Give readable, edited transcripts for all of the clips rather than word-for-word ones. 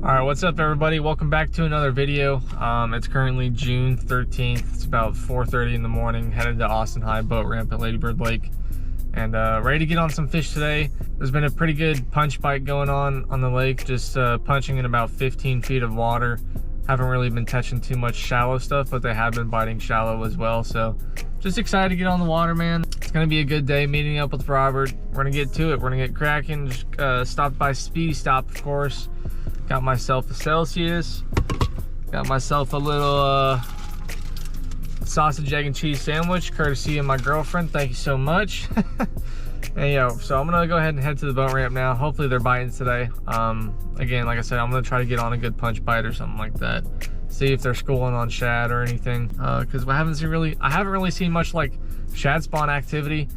All right, what's up everybody? Welcome back to another video. It's currently June 13th. It's about 4:30 in the morning, headed to Austin High boat ramp at Lady Bird Lake, and ready to get on some fish today. There's been a pretty good punch bite going on the lake, just punching in about 15 feet of water. Haven't really been touching too much shallow stuff, but they have been biting shallow as well. So just excited to get on the water, man. It's gonna be a good day meeting up with Robert. We're gonna get to it. We're gonna get cracking. Just stopped by Speedy Stop, of course. Got myself a Celsius. Got myself a little sausage, egg, and cheese sandwich, courtesy of my girlfriend. Thank you so much. And yo, so I'm gonna go ahead and head to the boat ramp now. Hopefully they're biting today. Again, like I said, I'm gonna try to get on a good punch bite or something like that. See if they're schooling on shad or anything. Because I haven't really seen much like shad spawn activity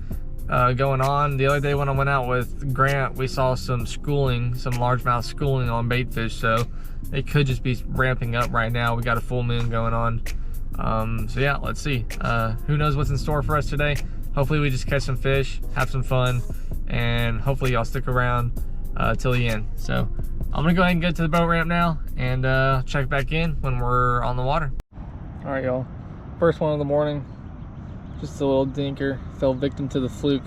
going on. The other day when I went out with Grant, we saw some schooling, some largemouth schooling on bait fish, so it could just be ramping up right now. We got a full moon going on. So yeah, let's see. Who knows what's in store for us today. Hopefully we just catch some fish, have some fun, and hopefully y'all stick around till the end. So I'm gonna go ahead and get to the boat ramp now and check back in when we're on the water. All right, y'all, first one of the morning. Just a little dinker, fell victim to the fluke.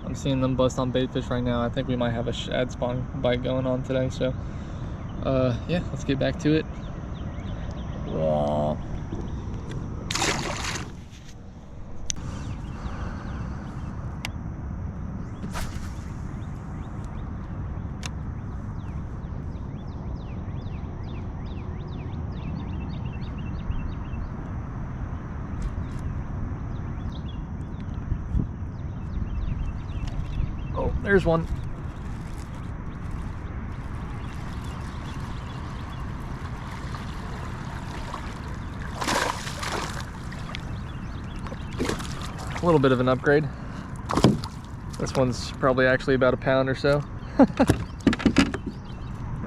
I'm seeing them bust on bait fish right now. I think we might have a shad spawn bite going on today. So yeah, let's get back to it. Whoa. Oh, there's one. A little bit of an upgrade. This one's probably actually about a pound or so. And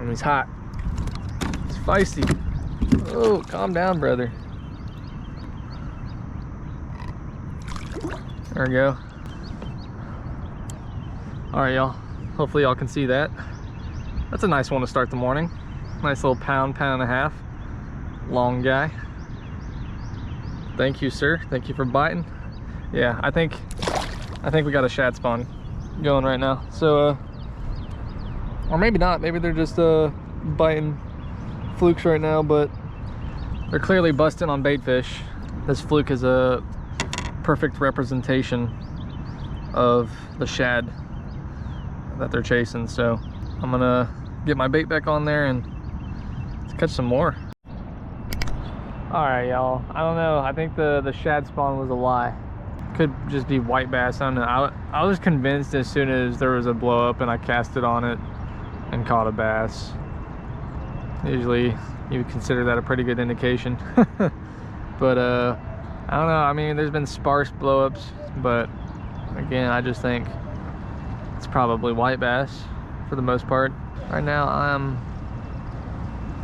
he's hot. It's feisty. Oh, calm down, brother. There we go. All right, y'all, hopefully y'all can see that. That's a nice one to start the morning. Nice little pound and a half. Long guy. Thank you, sir. Thank you for biting. Yeah, I think we got a shad spawn going right now. So, or maybe not. Maybe they're just biting flukes right now, but they're clearly busting on bait fish. This fluke is a perfect representation of the shad that they're chasing. So I'm gonna get my bait back on there and let's catch some more. All right, y'all, I don't know, I think the shad spawn was a lie. Could just be white bass, I don't know. I was convinced as soon as there was a blow up and I cast it on it and caught a bass. Usually you would consider that a pretty good indication. But I don't know, I mean, there's been sparse blow ups, but again, I just think it's probably white bass for the most part. Right now I'm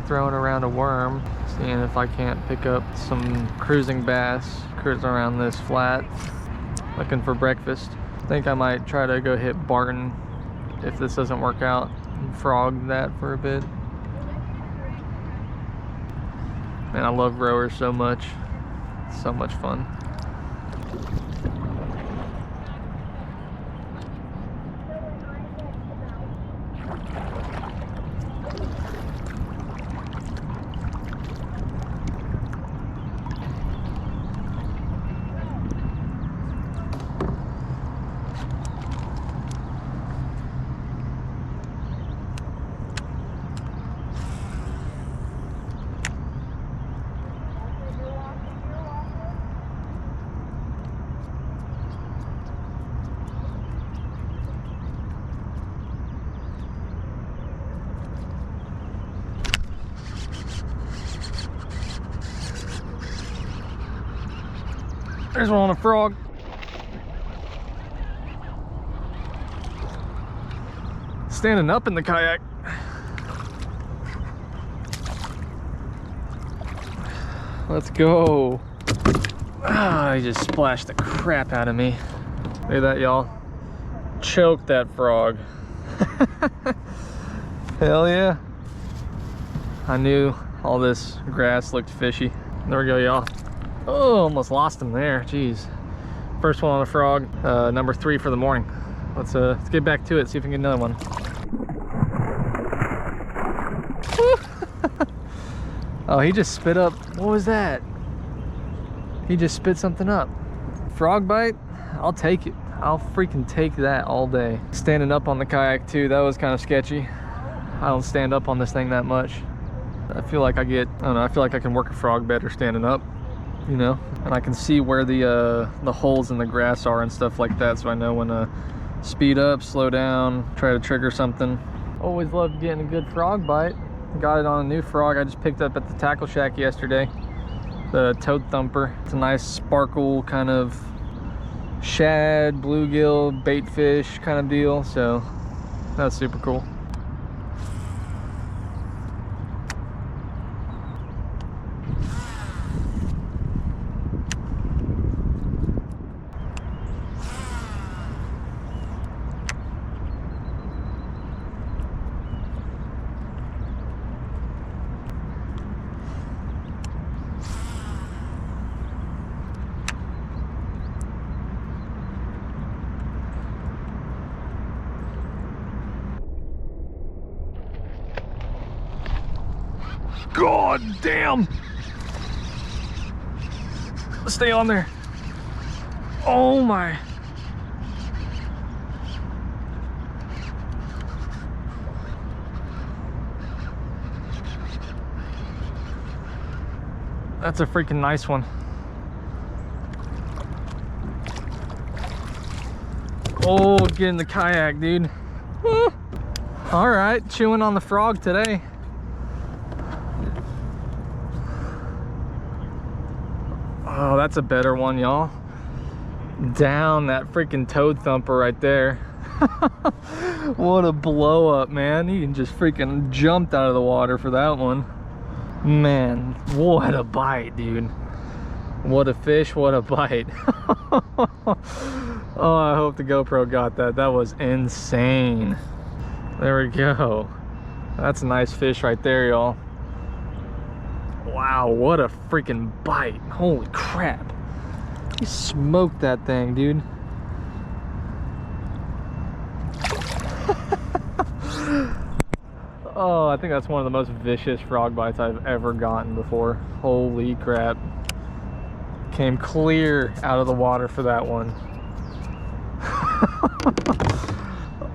throwing around a worm, seeing if I can't pick up some cruising bass, cruising around this flat, looking for breakfast. I think I might try to go hit Barton if this doesn't work out and frog that for a bit. Man, I love rowers so much. It's so much fun. There's one on a frog. Standing up in the kayak. Let's go. Ah, he just splashed the crap out of me. Look at that, y'all. Choked that frog. Hell yeah. I knew all this grass looked fishy. There we go, y'all. Oh, almost lost him there. Jeez. First one on a frog, number 3 for the morning. Let's get back to it, see if we can get another one. Oh, he just spit up. What was that? He just spit something up. Frog bite? I'll take it. I'll freaking take that all day. Standing up on the kayak too, that was kind of sketchy. I don't stand up on this thing that much. I feel like I don't know, I feel like I can work a frog better standing up, you know? And I can see where the holes in the grass are and stuff like that, so I know when to speed up, slow down, try to trigger something. Always loved getting a good frog bite. Got it on a new frog I just picked up at the tackle shack yesterday. The toad thumper. It's a nice sparkle kind of shad, bluegill, bait fish kind of deal. So that's super cool. God damn! Stay on there. Oh my. That's a freaking nice one. Oh, get in the kayak, dude. All right, chewing on the frog today. Oh, that's a better one, y'all. Down that freaking toad thumper right there. What a blow up, man. He just freaking jumped out of the water for that one. Man, what a bite, dude. What a fish, what a bite. Oh, I hope the GoPro got that. That was insane. There we go. That's a nice fish right there, y'all. Wow, what a freaking bite. Holy crap. He smoked that thing, dude. Oh, I think that's one of the most vicious frog bites I've ever gotten before. Holy crap. Came clear out of the water for that one.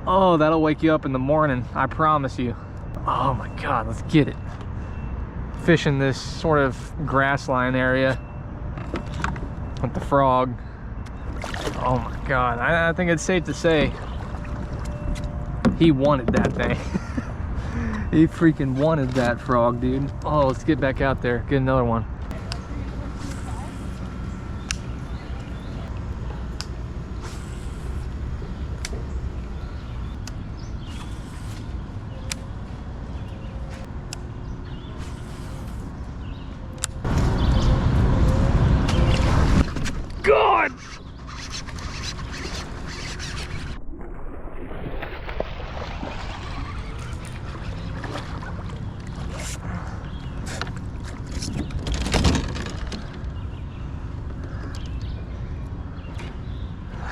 Oh, that'll wake you up in the morning, I promise you. Oh my God, let's get it. Fishing this sort of grassline area with the frog. Oh my God, I think it's safe to say he wanted that thing. He freaking wanted that frog, dude. Oh, let's get back out there, get another one. God!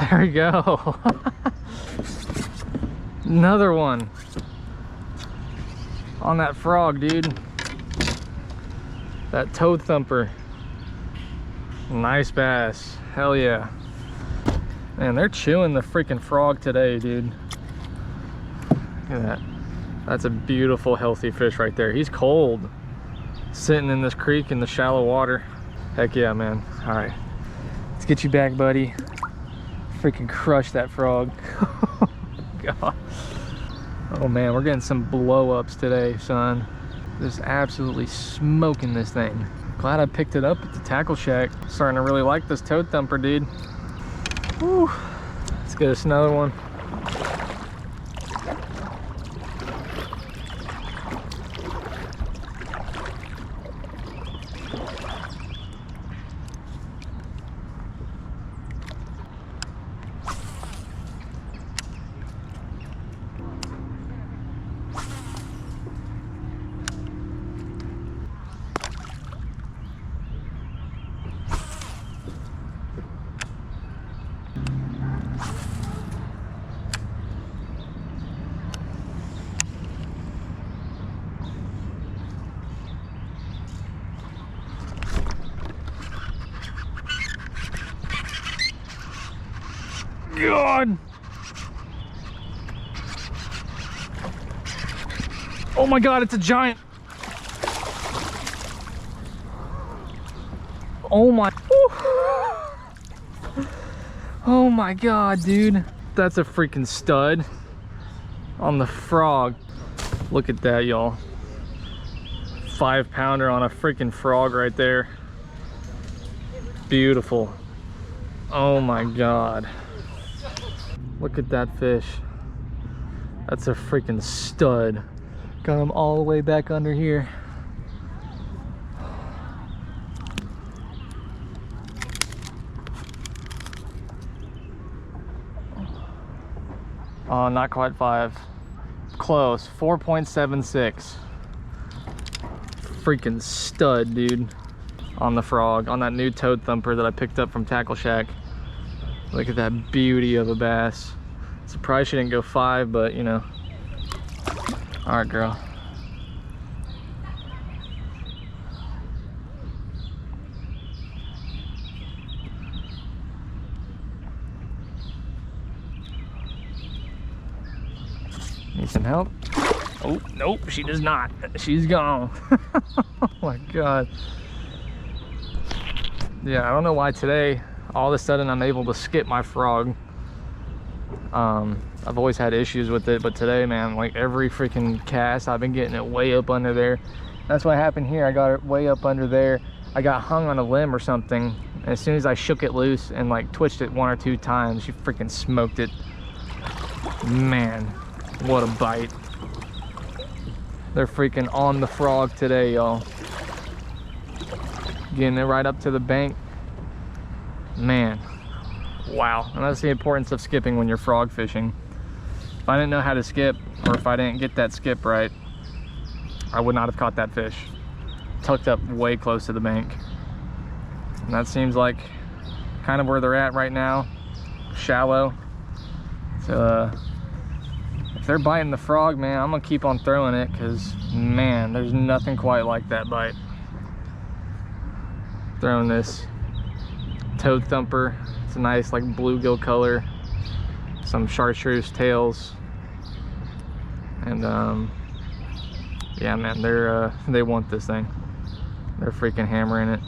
There we go. Another one on that frog, dude. That toad thumper. Nice bass. Hell yeah. Man, they're chewing the freaking frog today, dude. Look at that. That's a beautiful, healthy fish right there. He's cold. Sitting in this creek in the shallow water. Heck yeah, man. All right. Let's get you back, buddy. Freaking crush that frog. God. Oh man, we're getting some blow ups today, son. Just absolutely smoking this thing. Glad I picked it up at the tackle shack. Starting to really like this toad thumper, dude. Whew. Let's get us another one. God. Oh my God, it's a giant. Oh my. Oh my God, dude. That's a freaking stud on the frog. Look at that, y'all. 5-pounder on a freaking frog right there. Beautiful. Oh my God. Look at that fish. That's a freaking stud. Got him all the way back under here. Oh, not quite 5. Close. 4.76. Freaking stud, dude. On the frog, on that new toad thumper that I picked up from Tackle Shack. Look at that beauty of a bass. Surprised she didn't go 5, but you know. All right, girl. Need some help? Oh, nope, she does not. She's gone. Oh my God. Yeah, I don't know why today, all of a sudden I'm able to skip my frog. I've always had issues with it, but today, man, like every freaking cast, I've been getting it way up under there. That's what happened here. I got it way up under there. I got hung on a limb or something. And as soon as I shook it loose and like twitched it 1 or 2 times, she freaking smoked it. Man, what a bite. They're freaking on the frog today, y'all. Getting it right up to the bank. Man, wow. And that's the importance of skipping when you're frog fishing. If I didn't know how to skip, or if I didn't get that skip right, I would not have caught that fish. Tucked up way close to the bank. And that seems like kind of where they're at right now. Shallow. So if they're biting the frog, man, I'm gonna keep on throwing it, because man, there's nothing quite like that bite. Throwing this toad thumper. It's a nice like bluegill color, some chartreuse tails, and yeah, man, they want this thing. They're freaking hammering it.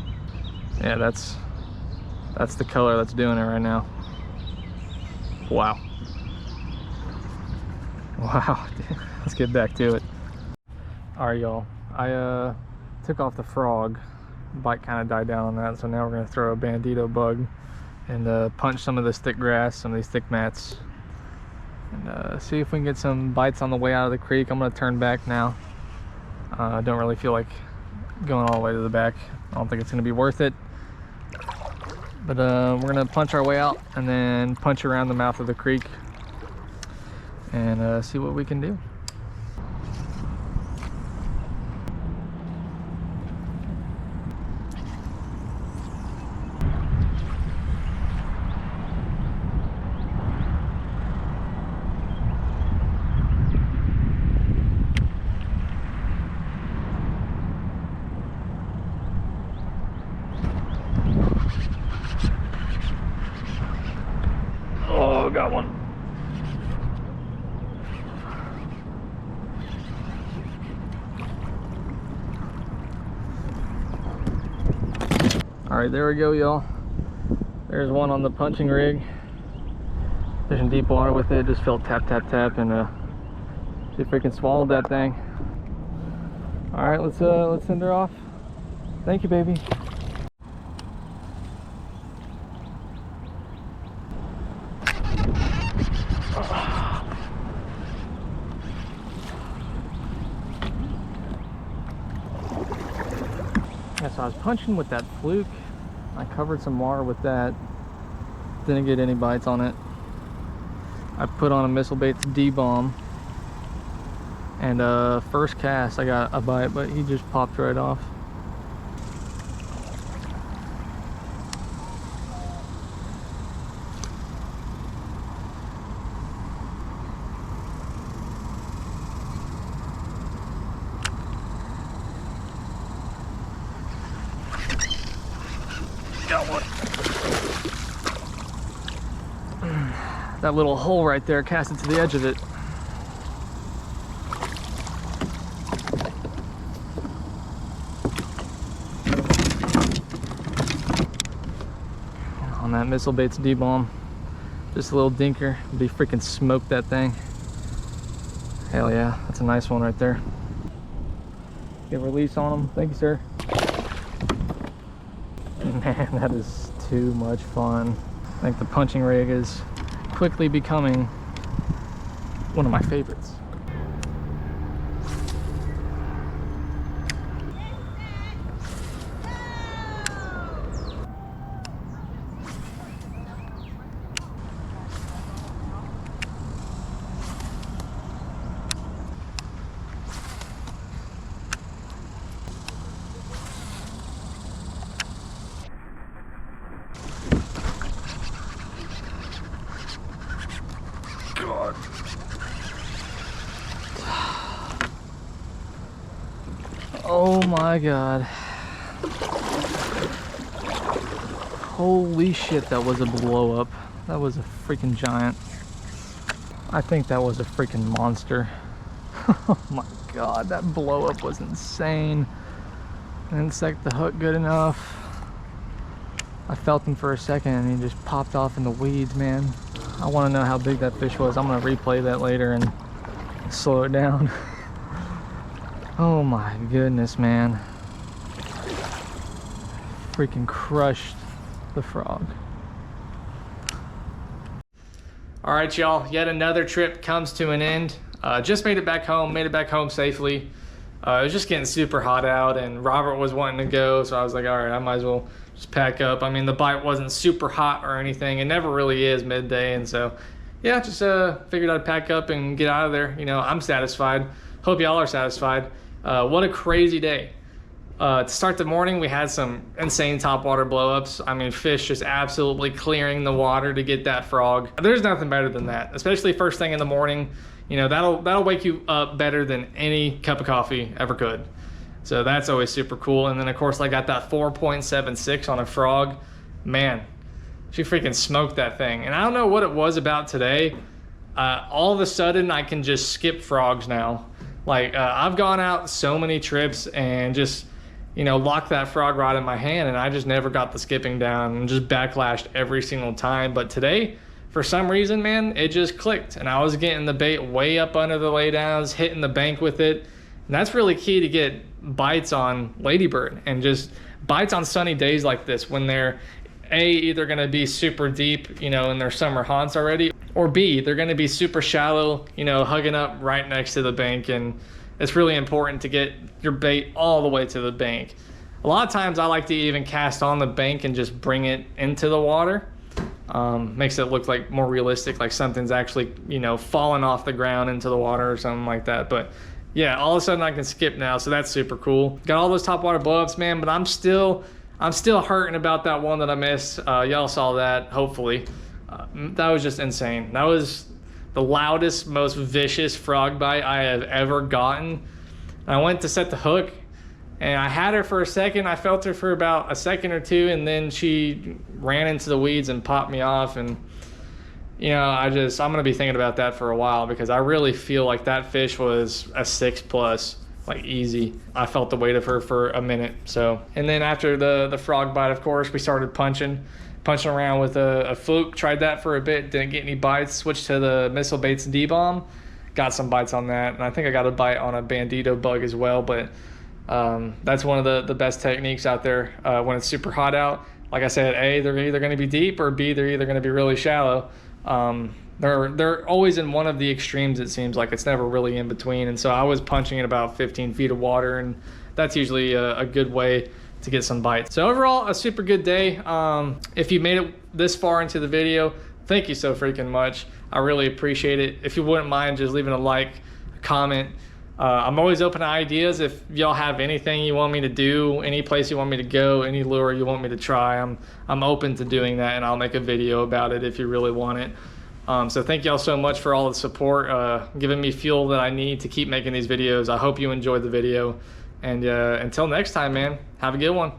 Yeah, that's the color that's doing it right now. Wow. Wow. Let's get back to it. All right, y'all, I took off the frog. Bite kind of died down on that, so now we're going to throw a bandito bug and punch some of this thick grass, some of these thick mats, and see if we can get some bites on the way out of the creek. I'm going to turn back now. I don't really feel like going all the way to the back. I don't think it's going to be worth it, but we're going to punch our way out and then punch around the mouth of the creek and see what we can do. Oh, got one. All right, there we go, y'all. There's one on the punching rig. Fishing deep water with it. Just felt tap, tap, tap, and she freaking swallowed that thing. All right, let's send her off. Thank you, baby. Yeah, so I was punching with that fluke. I covered some water with that. Didn't get any bites on it. I put on a Missile Baits D-bomb. And first cast I got a bite, but he just popped right off. Got one. that little hole right there, cast it to the edge of it. On that Missile Baits D-bomb, just a little dinker, be freaking smoke that thing. Hell yeah, that's a nice one right there. Get release on them. Thank you, sir. Man, that is too much fun. I think the punching rig is quickly becoming one of my favorites. God. Oh my God. Holy shit, that was a blow up. That was a freaking giant. I think that was a freaking monster. Oh my God, that blow up was insane. I didn't set the hook good enough. I felt him for a second and he just popped off in the weeds, man. I want to know how big that fish was. I'm going to replay that later and slow it down. Oh my goodness, man. Freaking crushed the frog. All right, y'all, yet another trip comes to an end. Just made it back home safely. It was just getting super hot out and Robert was wanting to go, so I was like, all right, I might as well just pack up. I mean, the bite wasn't super hot or anything. It never really is midday, and so yeah, just figured I'd pack up and get out of there. You know, I'm satisfied. Hope y'all are satisfied. What a crazy day. To start the morning, we had some insane topwater blowups. I mean, fish just absolutely clearing the water to get that frog. There's nothing better than that, especially first thing in the morning. You know, that'll wake you up better than any cup of coffee ever could. So that's always super cool. And then of course I got that 4.76 on a frog. Man, she freaking smoked that thing. And I don't know what it was about today. All of a sudden I can just skip frogs now. Like I've gone out so many trips and just, you know, locked that frog rod in my hand and I just never got the skipping down and just backlashed every single time. But today, for some reason, man, it just clicked and I was getting the bait way up under the laydowns, hitting the bank with it. And that's really key to get bites on ladybird and just bites on sunny days like this when they're either going to be super deep, you know, in their summer haunts already, or B, they're going to be super shallow, you know, hugging up right next to the bank. And it's really important to get your bait all the way to the bank. A lot of times I like to even cast on the bank and just bring it into the water. Makes it look like more realistic, like something's actually, you know, falling off the ground into the water or something like that. But yeah, all of a sudden I can skip now, so that's super cool. Got all those topwater blowups, man, but I'm still hurting about that one that I missed. Y'all saw that, hopefully. That was just insane. That was the loudest, most vicious frog bite I have ever gotten. I went to set the hook, and I had her for a second. I felt her for about a second or two, and then she ran into the weeds and popped me off. And you know, I'm gonna be thinking about that for a while because I really feel like that fish was a 6+, like easy. I felt the weight of her for a minute. So, and then after the frog bite, of course, we started punching around with a fluke. Tried that for a bit, didn't get any bites. Switched to the Missile Baits D-bomb, got some bites on that, and I think I got a bite on a bandito bug as well. But that's one of the best techniques out there when it's super hot out. Like I said, A, they're either going to be deep, or B, they're either going to be really shallow. They're always in one of the extremes, it seems like. It's never really in between. And so I was punching at about 15 feet of water, and that's usually a good way to get some bites. So overall, a super good day. If you made it this far into the video, thank you so freaking much. I really appreciate it. If you wouldn't mind just leaving a like, a comment. I'm always open to ideas. If y'all have anything you want me to do, any place you want me to go, any lure you want me to try, I'm open to doing that, and I'll make a video about it if you really want it. So thank y'all so much for all the support, giving me fuel that I need to keep making these videos. I hope you enjoyed the video, and until next time, man, have a good one.